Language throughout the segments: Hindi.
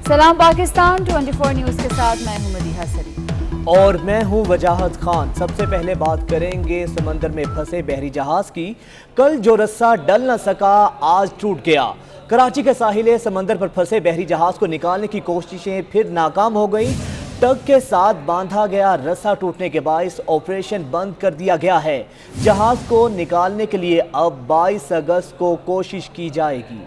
सलाम पाकिस्तान 24 न्यूज़ के साथ मैं हूं मदीहा सरी और मैं हूं वजाहत खान। सबसे पहले बात करेंगे समंदर में फंसे बहरी जहाज की। कल जो रस्सा डल न सका आज टूट गया। कराची के साहिल समंदर पर फंसे बहरी जहाज को निकालने की कोशिशें फिर नाकाम हो गई। टग के साथ बांधा गया रस्सा टूटने के बायस ऑपरेशन बंद कर दिया गया है। जहाज को निकालने के लिए अब 22 अगस्त को कोशिश की जाएगी।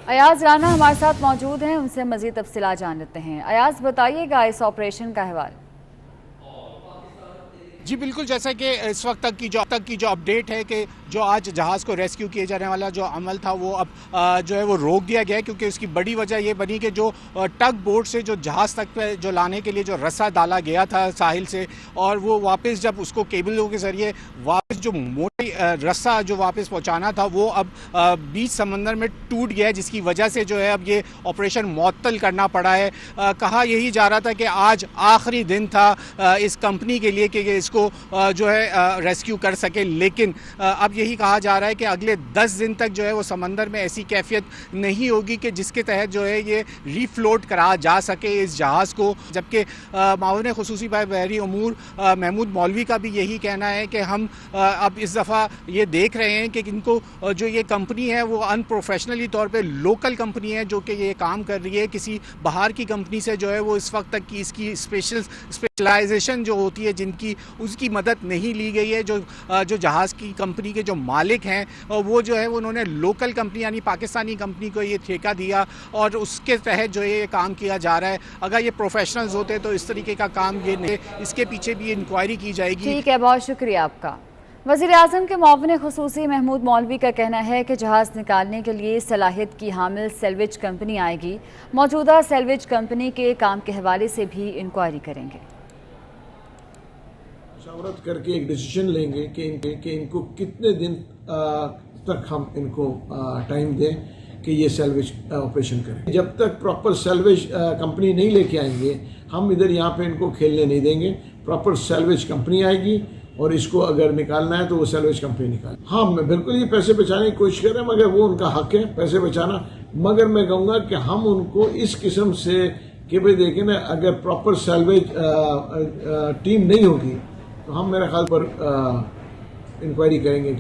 अयाज राना हमारे साथ मौजूद हैं, उनसे मजीद तफसीलात जान लेते हैं। अयाज, बताइएगा इस ऑपरेशन का अहवाल। जी बिल्कुल, जैसा कि इस वक्त तक की जो अपडेट है कि जो आज जहाज़ को रेस्क्यू किए जाने वाला जो अमल था वो अब जो है वो रोक दिया गया है, क्योंकि उसकी बड़ी वजह ये बनी कि जो टग बोट से जो जहाज़ तक पे जो लाने के लिए जो रस्सा डाला गया था साहिल से, और वो वापस जब उसको केबलों के ज़रिए वापस जो मोटी रस्सा जो वापस पहुँचाना था वो अब बीच समंदर में टूट गया है, जिसकी वजह से जो है अब ये ऑपरेशन मुअत्तल करना पड़ा है। कहा यही जा रहा था कि आज आखिरी दिन था इस कंपनी के लिए कि इसको जो है रेस्क्यू कर सके, लेकिन अब यही कहा जा रहा है कि अगले 10 दिन तक जो है वो समंदर में ऐसी कैफियत नहीं होगी कि जिसके तहत जो है ये रीफ्लोट करा जा सके इस जहाज़ को। जबकि मावन खुसूसी बहरी अमूर महमूद मौलवी का भी यही कहना है कि हम अब इस दफ़ा ये देख रहे हैं कि इनको जो ये कंपनी है वो अनप्रोफेशनली तौर पर लोकल कंपनी है जो कि ये काम कर रही है, किसी बाहर की कंपनी से जो है वो इस वक्त तक की इसकी स्पेशलाइजेशन जो होती है जिनकी उसकी मदद नहीं ली गई है। जो जहाज़ की कंपनी के जो मालिक हैं वो जो है उन्होंने लोकल कंपनी यानी पाकिस्तानी कंपनी को ये ठेका दिया और उसके तहत जो है ये काम किया जा रहा है। अगर ये प्रोफेशनल्स होते तो इस तरीके का काम ये नहीं, इसके पीछे भी इंक्वायरी की जाएगी। ठीक है, बहुत शुक्रिया आपका। वज़ीर-ए-आज़म के मुआविन खुसूसी महमूद मौलवी का कहना है कि जहाज़ निकालने के लिए सलाहियत की हामिल सेल्वेज कंपनी आएगी। मौजूदा सेल्वेज कंपनी के काम के हवाले से भी इंक्वायरी करेंगे। मुशावरत करके एक डिसीजन लेंगे कि इनको कितने दिन तक हम इनको टाइम दें कि ये सेल्वेज ऑपरेशन करें। जब तक प्रॉपर सेल्वेज कंपनी नहीं लेके आएंगे हम इधर यहाँ पे इनको खेलने नहीं देंगे। प्रॉपर सेल्वेज कंपनी आएगी और इसको अगर निकालना है तो वो सेल्वेज कंपनी निकाल। हाँ, मैं बिल्कुल ये पैसे बचाने की कोशिश कर रहे हैं, मगर वो उनका हक है पैसे बचाना। मगर मैं कहूँगा कि हम उनको इस किस्म से कि भाई देखें ना, अगर प्रॉपर सेल्वेज टीम नहीं होगी तो हम मेरे ख्याल पर इंक्वायरी करेंगे।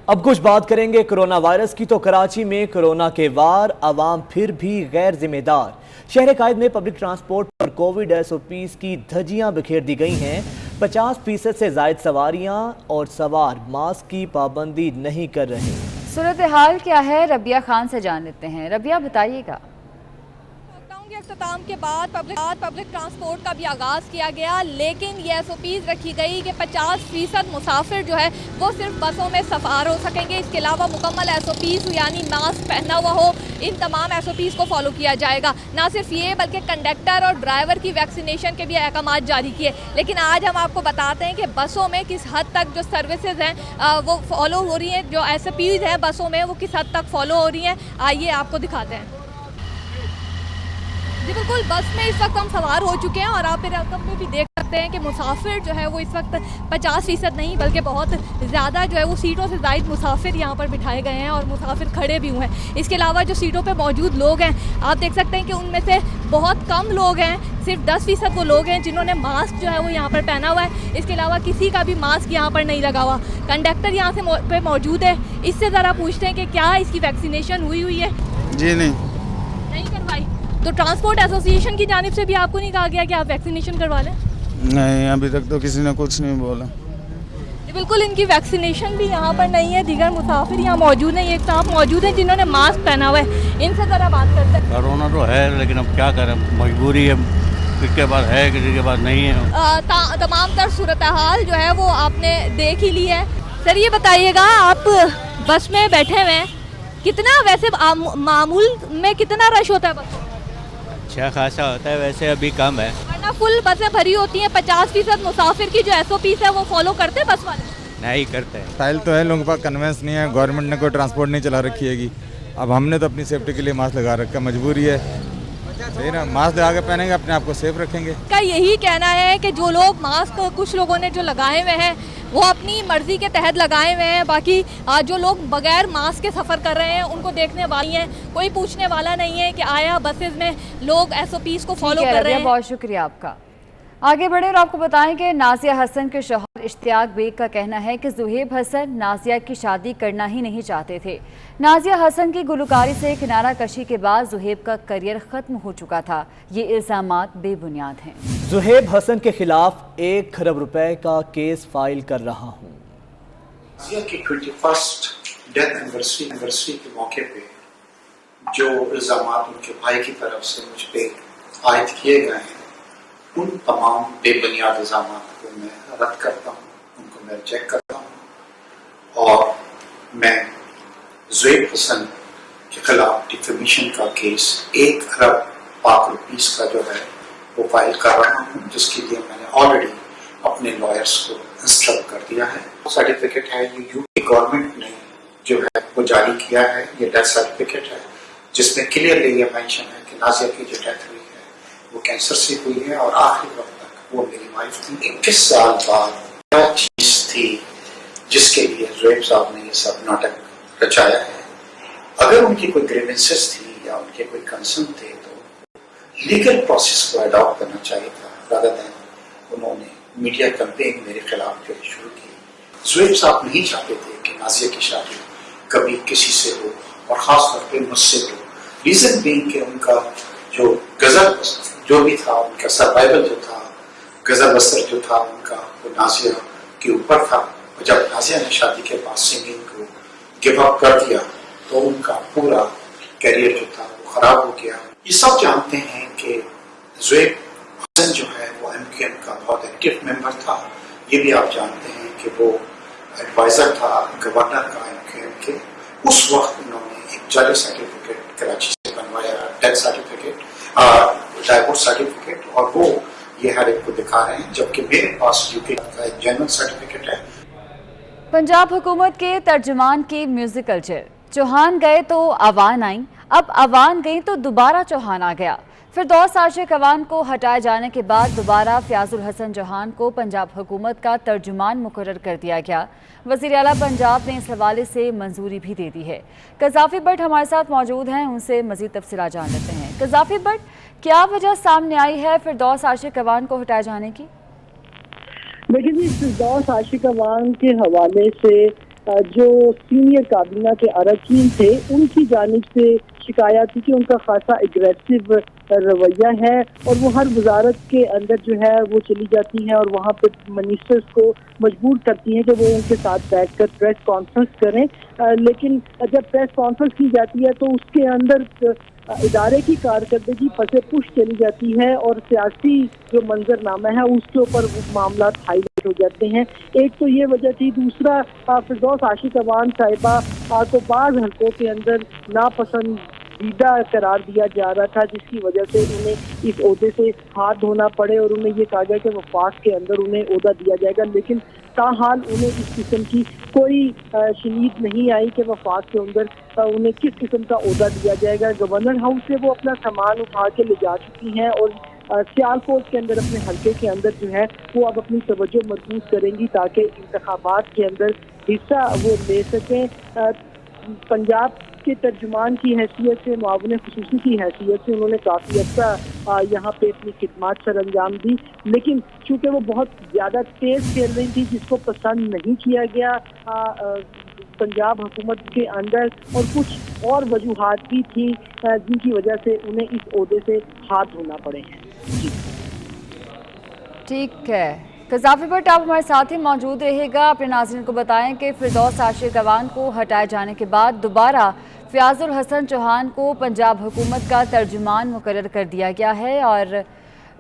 अब कुछ बात करेंगे कोरोना वायरस की। तो कराची में कोरोना के वार, अवाम फिर भी गैर जिम्मेदार। शहर कायद में पब्लिक ट्रांसपोर्ट पर कोविड SOPs की धज्जियां बिखेर दी गई हैं। 50% से जायद सवारियां और सवार मास्क की पाबंदी नहीं कर रहे। सूरत हाल क्या है, रबिया खान से जान लेते हैं। रबिया, बताइएगा। के अख्ताम के बाद पब्लिक ट्रांसपोर्ट का भी आगाज़ किया गया, लेकिन ये SOPs रखी गई कि 50% मुसाफिर जो है वो सिर्फ बसों में सफ़ार हो सकेंगे। इसके अलावा मुकम्मल SOPs यानी मास्क पहना हुआ हो, इन तमाम SOPs को फॉलो किया जाएगा। ना सिर्फ ये बल्कि कंडक्टर और ड्राइवर की वैक्सीनेशन के भी अहकाम जारी किए। लेकिन आज हम आपको बताते हैं कि बसों में किस हद तक जो सर्विसेज हैं वो फॉलो हो रही हैं, जो SOPs हैं बसों में वो किस हद तक फॉलो हो रही हैं। आइए आपको दिखाते हैं। जी बिल्कुल, बस में इस वक्त हम सवार हो चुके हैं और आप मेरे रकम में भी देख सकते हैं कि मुसाफिर जो है वो इस वक्त 50% नहीं बल्कि बहुत ज़्यादा जो है वो सीटों से ज़ायद मुसाफिर यहाँ पर बिठाए गए हैं और मुसाफिर खड़े भी हुए हैं। इसके अलावा जो सीटों पे मौजूद लोग हैं आप देख सकते हैं कि उनमें से बहुत कम लोग हैं, सिर्फ 10% वो लोग हैं जिन्होंने मास्क जो है वो यहाँ पर पहना हुआ है। इसके अलावा किसी का भी मास्क यहाँ पर नहीं लगा हुआ। कंडक्टर यहाँ से मौजूद है, इससे ज़रा पूछते हैं कि क्या इसकी वैक्सीनेशन हुई है? जी नहीं करवाई। तो ट्रांसपोर्ट एसोसिएशन की जानिब से भी आपको नहीं कहा गया कि आप वैक्सीनेशन करवा लें? नहीं, अभी तक तो किसी ने कुछ नहीं बोला। बिल्कुल, इनकी वैक्सीनेशन भी यहाँ पर नहीं है। दीगर मुसाफिर यहाँ मौजूद हैं, एक साहब मौजूद हैं जिन्होंने मास्क पहना हुआ है। इनसे ज़रा बात करते हैं। कोरोना तो है लेकिन अब क्या करें, मजबूरी है, किसी के पास है किसी के पास नहीं है। तमाम तर सूरत हाल जो है वो आपने देख ही ली है। सर ये बताइएगा, आप बस में बैठे हुए हैं, कितना वैसे मामूल में कितना रश होता है बस? अच्छा खासा होता है, वैसे अभी कम है। वरना फुल बसें भरी होती हैं। 50% मुसाफिर की जो SOPs है वो फॉलो करते हैं बस वाले? नहीं करते। स्टाइल तो है, लोगों के पास कन्वेंस नहीं है। गवर्नमेंट ने कोई ट्रांसपोर्ट नहीं चला रखी हैगी। अब हमने तो अपनी सेफ्टी के लिए मास्क लगा रखा, मजबूरी है। सही ना, मास्क लगा के पहनेंगे, अपने आप को सेफ रखेंगे। का यही कहना है कि जो लोग मास्क कुछ लोगों ने जो लगाए हुए हैं वो अपनी मर्जी के तहत लगाए हुए हैं। बाकी जो लोग बगैर मास्क के सफ़र कर रहे हैं उनको देखने वाली हैं, कोई पूछने वाला नहीं है कि आया बसेस में लोग SOPs को फॉलो कर रहे हैं। बहुत शुक्रिया आपका। आगे बढ़े और आपको बताएं कि नाजिया हसन के शौहर इश्तियाक बेग का कहना है कि ज़ुहैब हसन नाजिया की शादी करना ही नहीं चाहते थे। नाजिया हसन की गुलकारी से किनारा कशी के बाद ज़ुहैब का करियर ख़त्म हो चुका था। ये इल्ज़ामात बेबुनियाद हैं। ज़ुहैब हसन के खिलाफ 1 खरब रुपए का केस फाइल कर रहा हूँ। नाजिया की 21st डेथ एनिवर्सरी के मौके पे जो इल्ज़ामात उनके भाई की तरफ से मुझ पे आयद किए गए हैं, उन तमाम बेबुनियाद इल्ज़ामात को मैं रद्द करता हूँ, उनको मैं रिजेक्ट करता हूँ और मैं ज़ुहैब हसन के खिलाफ डिफेमेशन का केस 1 अरब पाक रुपीस का जो है वो फाइल कर रहा हूँ, जिसके लिए मैंने ऑलरेडी अपने लॉयर्स को इंस्ट्रक्ट कर दिया है। सर्टिफिकेट है ये यूपी गवर्नमेंट ने जो है वो जारी किया है, ये डेथ सर्टिफिकेट है जिसमें क्लियरली ये मेंशन है कि नाजिया की जो डेथ हुई है वो कैंसर से हुई है और आखिरी वक्त तक वो मेरी वाइफ थी। 21 साल बाद क्या चीज थी जिसके लिए ज़ुहैब साहब ने ये सब नाटक रचाया है। अगर उनकी कोई ग्रीवेंसेस थी या उनके कोई कंसर्न थे तो लीगल प्रोसेस को अडॉप्ट करना चाहिए था, रादर देन उन्होंने मीडिया कैंपेन मेरे खिलाफ जो शुरू की। ज़ुहैब साहब नहीं चाहते थे कि नाजिया की शादी कभी किसी से हो और ख़ास तौर पे मुझसे हो। रीज़न बीइंग कि उनका जो गज़ल जो भी था, उनका सर्वाइवल जो था, गज़ल बसर जो था उनका, वो नाजिया के ऊपर था। और जब नाजिया ने शादी के बाद सिंगिंग को गिव अप कर दिया तो उनका पूरा करियर जो था वो ख़राब हो गया। ये सब जानते हैं कि ज़ुहैब हसन जो है वो MQM का बहुत एक्टिव मेंबर था। ये भी आप जानते हैं कि वो एडवाइज़र था गवर्नर का MQM के। उस वक्त उन्होंने एक जाली सर्टिफिकेट कराची से बनवाया, डेथ सर्टिफिकेट, डाइवोर्स सर्टिफिकेट, और वो ये हर एक को दिखा रहे हैं, जबकि मेरे पास यूके का एक जेन्युइन सर्टिफिकेट है। पंजाब हुकूमत के तर्जुमान की म्यूजिकल चेयर, चौहान गए तो अवान आई, अब अवान गई तो दोबारा चौहान आ गया। फिरदौस आशिक अवान को हटाए जाने के बाद दोबारा फयाजुल हसन चौहान को पंजाब हुकूमत का तर्जुमान मुकर्रर कर दिया गया। वज़ीर आला पंजाब ने इस हवाले से मंजूरी भी दे दी है। कज़ाफ़ी भट्ट हमारे साथ मौजूद हैं, उनसे मज़ीद तफसीलात जान लेते हैं। कज़ाफ़ी भट्ट, क्या वजह सामने आई है फिरदौस आशिक अवान को हटाए जाने की? देखिए जी, फिरदौस आशिक अवान के हवाले से जो सीनियर काबीना के अरकान थे उनकी जानिब से शिकायत थी कि उनका खासा एग्रेसिव रवैया है और वो हर वजारत के अंदर जो है वो चली जाती हैं और वहाँ पे मिनिस्टर्स को मजबूर करती हैं कि वो उनके साथ बैठकर प्रेस कॉन्फ्रेंस करें। लेकिन जब प्रेस कॉन्फ्रेंस की जाती है तो उसके अंदर इदारे की कारकर्दगी फसे पुश चली जाती है और सियासी जो मंजरनामा है उसके ऊपर मामला हाईलाइट हो जाते हैं। एक तो ये वजह थी, दूसरा फिरदौस आशिक अवान साहिबा को बाज़ हल्कों के अंदर नापसंदीदा करार दिया जा रहा था, जिसकी वजह से उन्हें इस ओहदे से हाथ धोना पड़े और उन्हें ये कहा गया कि वफाक के अंदर उन्हें ओहदा दिया जाएगा। लेकिन ताहाल उन्हें इस किस्म की कोई शनीद नहीं आई कि वफाक के अंदर उन्हें किस किस्म का ओहदा दिया जाएगा। गवर्नर हाउस से वो अपना सामान उठा के ले जा चुकी हैं और सियालकोट के अंदर अपने हल्के के अंदर जो है वो अब अपनी तवज्जो मजबूत करेंगी ताकि इंतखाबात के अंदर हिस्सा वो ले सकें। पंजाब के तर्जुमान की हैसियत से, मुआविन खुसूसी की हैसियत से उन्होंने काफ़ी अच्छा यहाँ पे अपनी खिदमत सर अंजाम दी, लेकिन चूँकि वो बहुत ज़्यादा तेज़ खेल रही थी जिसको पसंद नहीं किया गया पंजाब हुकूमत के अंदर, और कुछ और वजूहात भी थी जिनकी वजह से उन्हें इस ओहदे से हाथ धोना पड़े हैं। ठीक है, कज़ाफ़ी भट्ट आप हमारे साथ ही मौजूद रहेगा। अपने नाज़रीन को बताएं कि फिरदौस आशिक अवान को हटाए जाने के बाद दोबारा फयाजुल हसन चौहान को पंजाब हुकूमत का तर्जुमान मुकर्रर कर दिया गया है और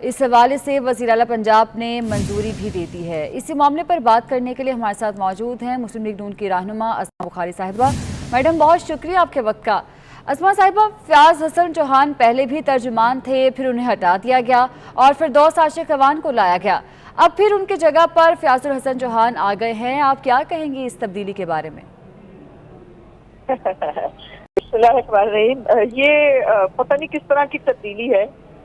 इस हवाले से वज़ीर आला पंजाब ने मंजूरी भी दे दी है। इसी मामले पर बात करने के लिए हमारे साथ मौजूद हैं मुस्लिम लीग नून की रहनुमा अस्मा बुखारी साहिबा। मैडम, बहुत शुक्रिया आपके वक्त का। अस्मा साहिबा, फयाज हसन चौहान पहले भी तर्जुमान थे, फिर उन्हें हटा दिया गया और फिरदौस आशिक अवान को लाया गया, अब फिर उनकी जगह पर फयाजुल हसन चौहान आ गए हैं। आप क्या कहेंगी इस तब्दीली के बारे में? ये पता नहीं किस तरह की तब्दीली है।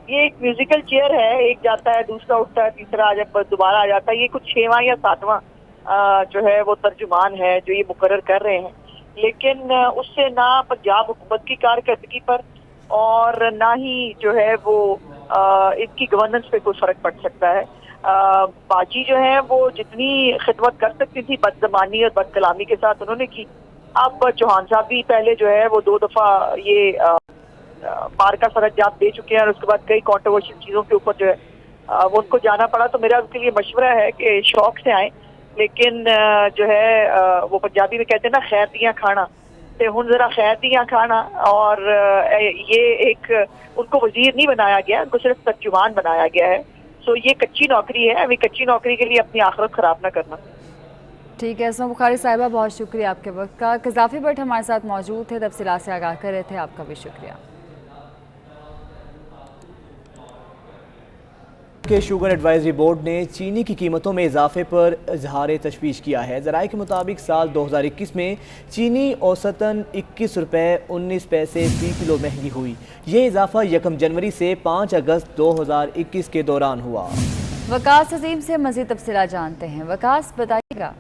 ये एक म्यूजिकल चेयर है, एक जाता है दूसरा उठता है तीसरा जब दोबारा आ जाता है। ये कुछ 6वां या 7वां जो है वो तर्जुमान है जो ये मुकर्रर कर रहे हैं, लेकिन उससे ना पंजाब हुकूमत की कारकर्दगी पर और ना ही जो है वो इनकी गवर्नेंस पे कोई फर्क पड़ सकता है। बाजी जो है वो जितनी खिदमत कर सकती थी बदज़बानी और बदकलामी के साथ उन्होंने की। अब चौहान साहब भी पहले जो है वो 2 दफ़ा ये बार का सरंजाम दे चुके हैं और उसके बाद कई कॉन्ट्रोवर्शियल चीज़ों के ऊपर जो है वो उनको जाना पड़ा। तो मेरा उनके लिए मशवरा है कि शौक से आए, लेकिन जो है वो पंजाबी में कहते हैं ना खैर दियाँ खाना, तो हुन जरा खैर दियाँ खाना। और ये एक उनको वजीर नहीं बनाया गया, उनको सिर्फ तर्जुमान बनाया गया है। सो ये कच्ची नौकरी है, अभी कच्ची नौकरी के लिए अपनी आखिरत खराब ना करना। ठीक है असमा बुखारी साहिबा, बहुत शुक्रिया आपके वक्त का। कज़ाफ़ी भट्ट हमारे साथ मौजूद थे, तफसीलात से आगाह कर रहे थे, आपका भी शुक्रिया। के शुगर एडवाइजरी बोर्ड ने चीनी की कीमतों में इजाफे पर इजहार तशवीश किया है। ज़राए के मुताबिक साल 2021 में चीनी औसतन 21 रुपये 19 पैसे फ़ी किलो महंगी हुई। ये इजाफा 1 जनवरी से 5 अगस्त 2021 के दौरान हुआ। वकास अजीम से मज़ीद तफसीलात जानते हैं। वकास बताइएगा।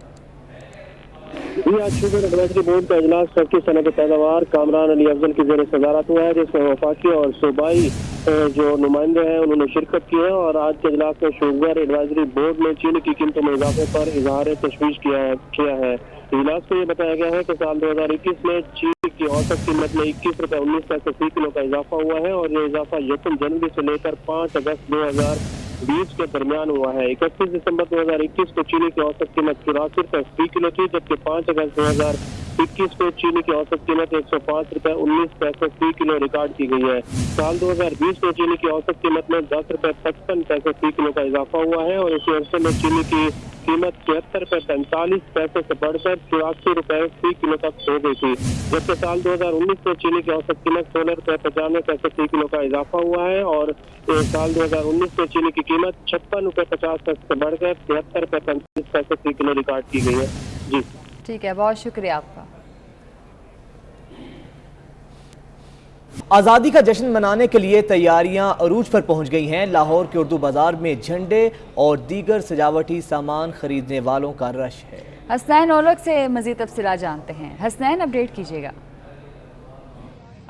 जी, आज शुगर एडवाइजरी बोर्ड का इजलास तरक्की सनत पैदावार कामरान अली अफजल की ज़ेर सदारत हुआ है, जिसमें वफाकी और सूबाई जो नुमाइंदे हैं उन्होंने शिरकत की है। और आज के इजलास में शुगर एडवाइजरी बोर्ड ने चीनी की कीमतों में इजाफे पर इजहार तशवीश किया है। इजलास में ये बताया गया है कि साल 2021 में चीनी की औसत कीमत में 21 रुपये 19 पैसे फ़ी किलो का इजाफा हुआ है और ये इजाफा 1 जनवरी से लेकर 5 अगस्त 2020 के दरमियान हुआ है। 31 दिसंबर 2021 को चीनी की औसत कीमत 84 रुपये फ़ी किलो थी, जबकि 5 अगस्त 2021 को चीनी की औसत कीमत 105 रुपये 19 पैसे फ़ी किलो रिकॉर्ड की गई है। साल 2020 में चीनी की औसत कीमत में 10 रुपये 55 पैसे फ़ी किलो का इजाफा हुआ है और इसी अरसे में चीनी की कीमत 73 रुपये 45 पैसे से बढ़कर 84 रुपये फ़ी किलो तक हो गई थी, जबकि साल 2019 में चीनी की औसत कीमत 16 रुपये 95 पैसे फ़ी किलो का इजाफा हुआ है और साल 2019 में चीनी की कीमत 56 रुपये 50 पैसे से बढ़कर 73 रुपये 35 पैसे फ़ी किलो रिकॉर्ड की गई है। जी ठीक है, बहुत शुक्रिया आपका। आज़ादी का जश्न मनाने के लिए तैयारियां अरूज पर पहुंच गई हैं। लाहौर के उर्दू बाजार में झंडे और दीगर सजावटी सामान खरीदने वालों का रश है। हसनैन औलख से मज़ीद तफसीलात जानते हैं। हसनैन, अपडेट कीजिएगा।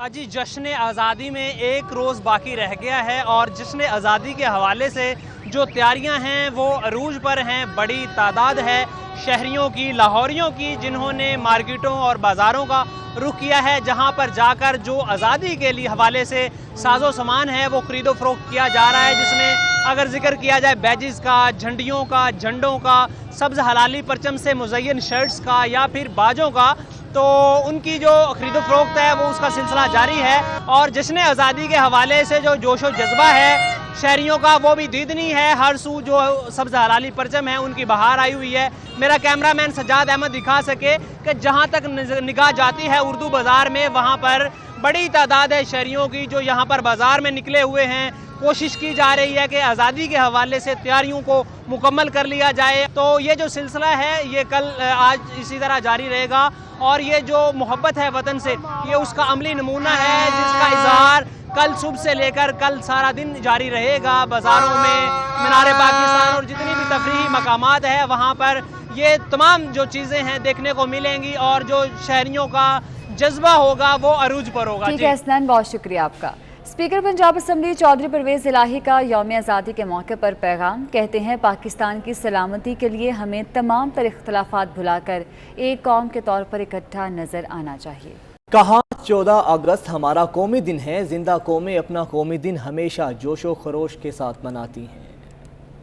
जी, जश्न आज़ादी में एक रोज़ बाकी रह गया है और जश्न आज़ादी के हवाले से जो तैयारियां हैं वो अरूज पर हैं। बड़ी तादाद है शहरियों की, लाहौरियों की, जिन्होंने मार्केटों और बाज़ारों का रुख किया है, जहां पर जाकर जो आज़ादी के लिए हवाले से साजो सामान है वो खरीदो फरोख्त किया जा रहा है, जिसमें अगर जिक्र किया जाए बैजेस का, झंडियों का, झंडों का, सब्ज़ हलाली परचम से मुज़य्यन शर्ट्स का या फिर बाजों का, तो उनकी जो खरीदो फरोख्त है वो उसका सिलसिला जारी है। और जश्न आज़ादी के हवाले से जो जोशो जज्बा है शहरियों का वो भी दीदनी है। हर सू जो सब्ज़ हलाली परचम है उनकी बहार आई हुई है। मेरा कैमरामैन सज्जाद अहमद दिखा सके कि जहाँ तक निगाह जाती है उर्दू बाज़ार में, वहाँ पर बड़ी तादाद है शहरियों की जो यहाँ पर बाज़ार में निकले हुए हैं। कोशिश की जा रही है कि आज़ादी के हवाले से तैयारियों को मुकम्मल कर लिया जाए। तो ये जो सिलसिला है ये कल आज इसी तरह जारी रहेगा और ये जो मोहब्बत है वतन से ये उसका अमली नमूना है, जिसका इजहार कल सुबह से लेकर कल सारा दिन जारी रहेगा। बाज़ारों में मीनार पाकिस्तान और जितनी भी तफरीही मकामात है वहाँ पर ये तमाम जो चीज़ें हैं देखने को मिलेंगी और जो शहरियों का जज्बा होगा वो अरूज पर होगा। ठीक है हसनैन, बहुत शुक्रिया आपका। स्पीकर पंजाब असम्बली चौधरी परवेज़ इलाही का यौम आज़ादी के मौके पर पैगाम, कहते हैं पाकिस्तान की सलामती के लिए हमें तमाम तर इख्तलाफात भुलाकर एक कौम के तौर पर इकट्ठा नजर आना चाहिए। कहा 14 अगस्त हमारा कौमी दिन है, जिंदा कौमें अपना कौमी दिन हमेशा जोशो खरोश के साथ मनाती हैं।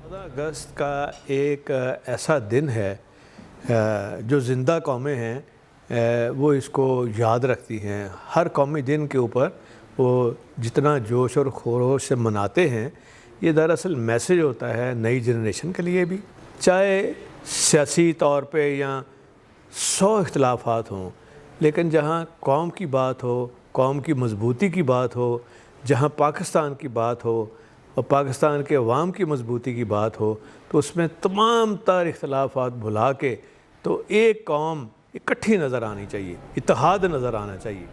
14 अगस्त का एक ऐसा दिन है जो जिंदा कौमें हैं वो इसको याद रखती हैं। हर कौमी दिन के ऊपर वो जितना जोश और खरोश से मनाते हैं, ये दरअसल मैसेज होता है नई जनरेशन के लिए भी। चाहे सियासी तौर पे या 100 इख्तलाफात हों, लेकिन जहाँ कौम की बात हो, कौम की मजबूती की बात हो, जहाँ पाकिस्तान की बात हो और पाकिस्तान के अवाम की मजबूती की बात हो, तो उसमें तमाम तर इख्तलाफात भुला के तो एक कौम इकट्ठी नज़र आनी चाहिए, इत्तेहाद नज़र आना चाहिए।